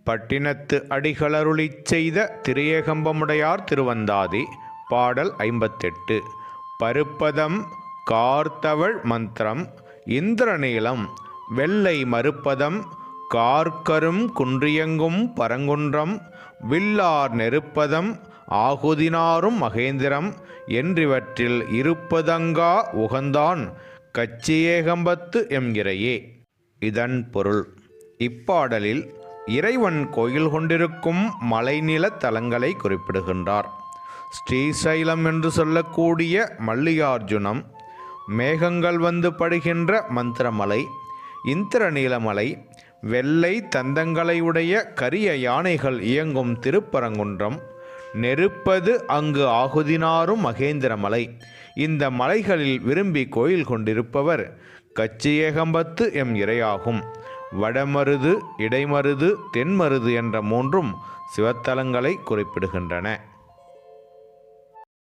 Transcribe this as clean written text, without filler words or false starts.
பட்டினத்து அடிகளருளிச் செய்த திரியேகம்பமுடையார் திருவந்தாதி. பாடல் 58. பருப்பதம் கார்த்தவள் மந்திரம் இந்திரநீலம் வெள்ளை மருப்பதம் கார்க்கரும் குன்றியங்கும் பரங்குன்றம் வில்லார் நெருப்பதம் ஆகுதினாரும் மகேந்திரம் என்றிவற்றில் இருப்பதங்கா உகந்தான் கச்சியேகம்பத்து என்கிறையே. இதன் பொருள்: இப்பாடலில் இறைவன் கோயில் கொண்டிருக்கும் மலைநில தலங்களை குறிப்பிடுகின்றார். ஸ்ரீசைலம் என்று சொல்லக்கூடிய மல்லிகார்ஜுனம், மேகங்கள் வந்து படுகின்ற மந்திரமலை, இந்திரநீலமலை, வெள்ளை தந்தங்களை உடைய கரிய யானைகள் இயங்கும் திருப்பரங்குன்றம், நெருப்பது அங்கு ஆகுதினாரும் மகேந்திரமலை, இந்த மலைகளில் விரும்பி கோயில் கொண்டிருப்பவர் கச்சியேகம்பத்து எம் இறையாகும். வடமருது, இடைமருது, தென்மருது என்ற மூன்றும் சிவத்தலங்களை குறிப்பிடுகின்றன.